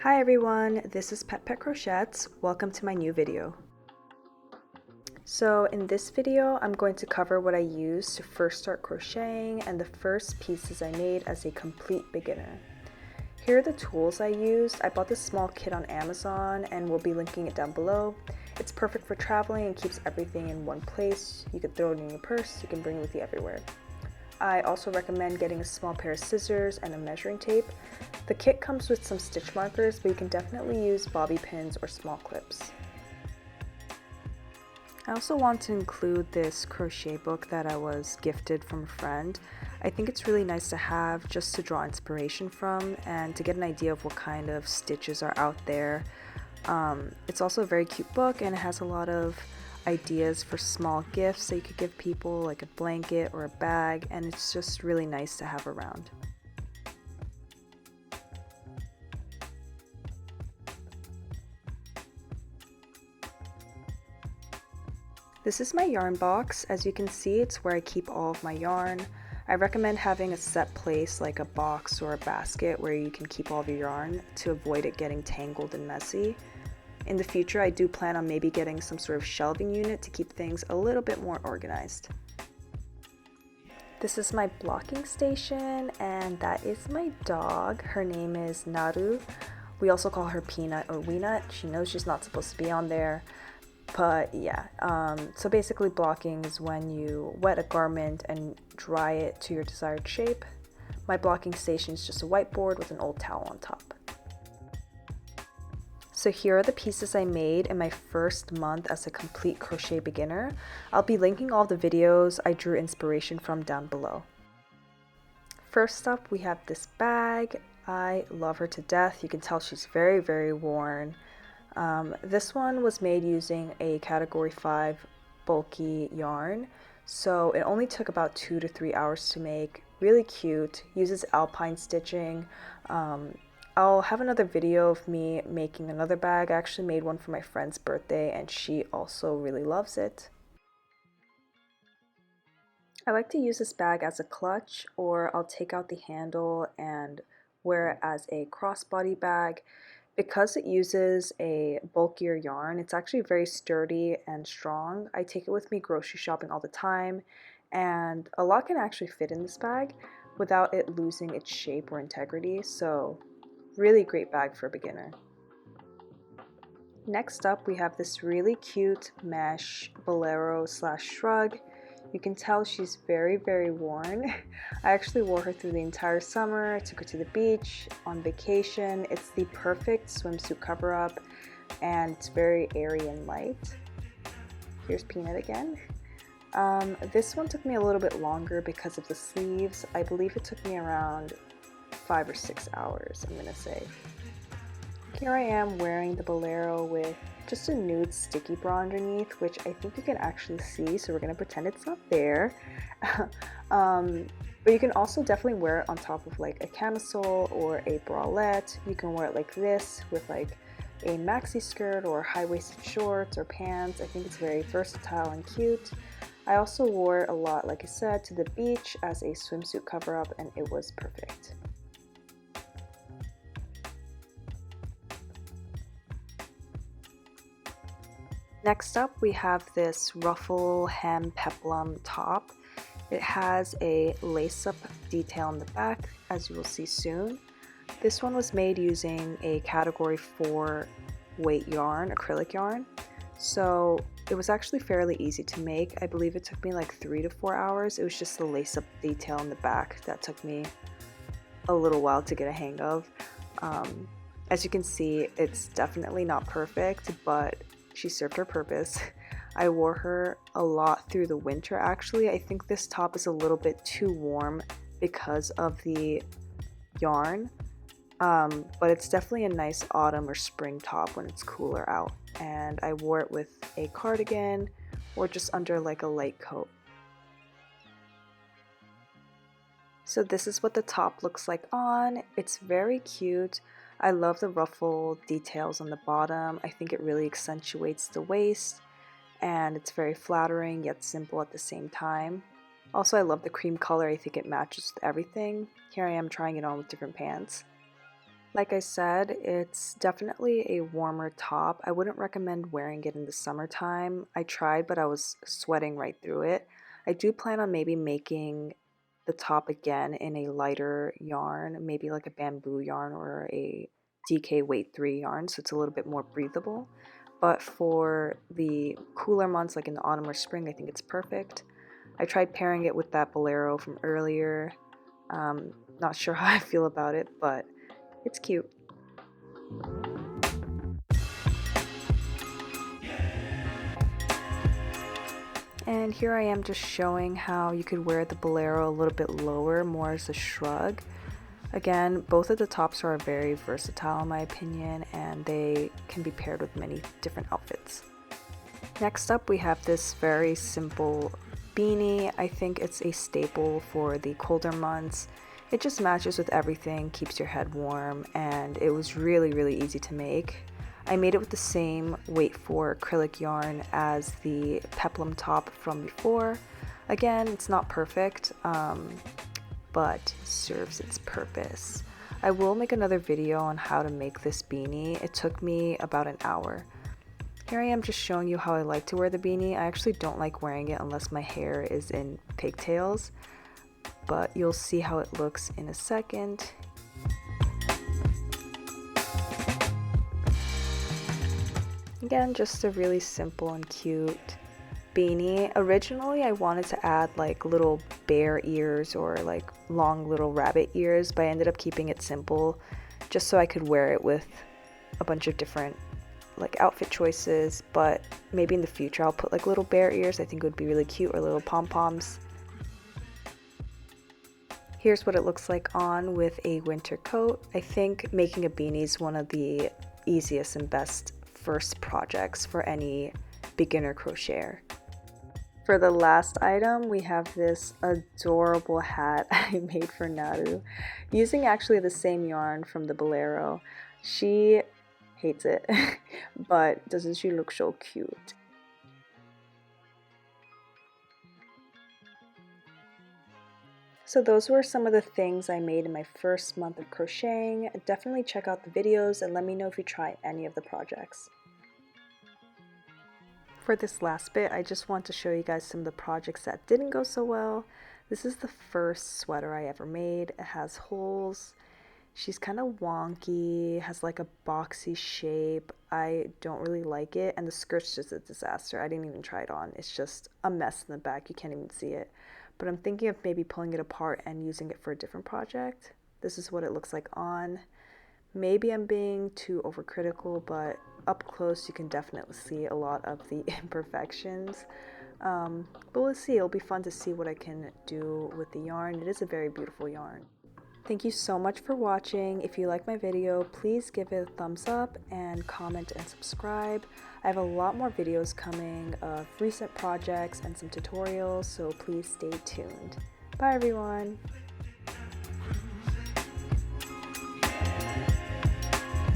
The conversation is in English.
Hi everyone, this is Pet Crochets. Welcome to my new video. So in this video, I'm going to cover what I used to first start crocheting and the first pieces I made as a complete beginner. Here are the tools I used. I bought this small kit on Amazon and we'll be linking it down below. It's perfect for traveling and keeps everything in one place. You can throw it in your purse, you can bring it with you everywhere. I also recommend getting a small pair of scissors and a measuring tape. The kit comes with some stitch markers, but you can definitely use bobby pins or small clips. I also want to include this crochet book that I was gifted from a friend. I think it's really nice to have just to draw inspiration from and to get an idea of what kind of stitches are out there. It's also a very cute book and it has a lot of ideas for small gifts that you could give people, like a blanket or a bag, and it's just really nice to have around. This is my yarn box. As you can see, it's where I keep all of my yarn. I recommend having a set place like a box or a basket where you can keep all of your yarn to avoid it getting tangled and messy. In the future, I do plan on maybe getting some sort of shelving unit to keep things a little bit more organized. This is my blocking station, and that is my dog. Her name is Naru. We also call her Peanut or Weenut. She knows she's not supposed to be on there. But yeah, so basically blocking is when you wet a garment and dry it to your desired shape. My blocking station is just a whiteboard with an old towel on top. So here are the pieces I made in my first month as a complete crochet beginner. I'll be linking all the videos I drew inspiration from down below. First up, we have this bag. I love her to death. You can tell she's very, very worn. This one was made using a category 5 bulky yarn, so it only took about 2 to 3 hours to make. Really cute, uses alpine stitching. I'll have another video of me making another bag. I actually made one for my friend's birthday and she also really loves it. I like to use this bag as a clutch, or I'll take out the handle and wear it as a crossbody bag. Because it uses a bulkier yarn, it's actually very sturdy and strong. I take it with me grocery shopping all the time, and a lot can actually fit in this bag without it losing its shape or integrity, so really great bag for a beginner. Next up, we have this really cute mesh bolero / shrug. You can tell she's very, very worn. I actually wore her through the entire summer. I took her to the beach, on vacation. It's the perfect swimsuit cover-up and it's very airy and light. Here's Peanut again. This one took me a little bit longer because of the sleeves. I believe it took me around 5 or 6 hours, I'm gonna say. Here I am wearing the bolero with just a nude sticky bra underneath, which I think you can actually see, so we're going to pretend it's not there. But you can also definitely wear it on top of like a camisole or a bralette. You can wear it like this with like a maxi skirt or high-waisted shorts or pants. I think it's very versatile and cute. I also wore it a lot, like I said, to the beach as a swimsuit cover-up, and it was perfect. Next up, we have this ruffle hem peplum top. It has a lace-up detail on the back, as you will see soon. This one was made using a category 4 weight yarn, acrylic yarn. So it was actually fairly easy to make. I believe it took me like 3 to 4 hours. It was just the lace-up detail on the back that took me a little while to get a hang of. As you can see, it's definitely not perfect, but she served her purpose. I wore her a lot through the winter actually. I think this top is a little bit too warm because of the yarn, but it's definitely a nice autumn or spring top when it's cooler out. And I wore it with a cardigan or just under like a light coat. So this is what the top looks like on. It's very cute. I love the ruffle details on the bottom. I think it really accentuates the waist and it's very flattering yet simple at the same time. Also, I love the cream color. I think it matches with everything. Here I am trying it on with different pants. Like I said, it's definitely a warmer top. I wouldn't recommend wearing it in the summertime. I tried, but I was sweating right through it. I do plan on maybe making the top again in a lighter yarn, maybe like a bamboo yarn or a DK weight 3 yarn, so it's a little bit more breathable. But for the cooler months, like in the autumn or spring, I think it's perfect. I tried pairing it with that bolero from earlier. Not sure how I feel about it, but it's cute. And here I am just showing how you could wear the bolero a little bit lower, more as a shrug. Again, both of the tops are very versatile in my opinion, and they can be paired with many different outfits. Next up, we have this very simple beanie. I think it's a staple for the colder months. It just matches with everything, keeps your head warm, and it was really easy to make. I made it with the same weight 4 acrylic yarn as the peplum top from before. Again, it's not perfect, but serves its purpose. I will make another video on how to make this beanie. It took me about an hour. Here I am just showing you how I like to wear the beanie. I actually don't like wearing it unless my hair is in pigtails, but you'll see how it looks in a second. Again, just a really simple and cute beanie. Originally, I wanted to add like little bear ears or like long little rabbit ears, but I ended up keeping it simple just so I could wear it with a bunch of different like outfit choices. But maybe in the future I'll put like little bear ears. I think it would be really cute, or little pom-poms. Here's what it looks like on with a winter coat. I think making a beanie is one of the easiest and best first projects for any beginner crocheter. For the last item, we have this adorable hat I made for Naru, using actually the same yarn from the bolero. She hates it, but doesn't she look so cute? So those were some of the things I made in my first month of crocheting. Definitely check out the videos and let me know if you try any of the projects. For this last bit, I just want to show you guys some of the projects that didn't go so well. This is the first sweater I ever made. It has holes. She's kind of wonky, has like a boxy shape. I don't really like it, and the skirt's just a disaster. I didn't even try it on. It's just a mess in the back. You can't even see it. But I'm thinking of maybe pulling it apart and using it for a different project. This is what it looks like on. Maybe I'm being too overcritical, but up close you can definitely see a lot of the imperfections. But we'll see. It'll be fun to see what I can do with the yarn. It is a very beautiful yarn. Thank you so much for watching. If you like my video, please give it a thumbs up and comment and subscribe. I have a lot more videos coming of recent projects and some tutorials, so please stay tuned. Bye everyone!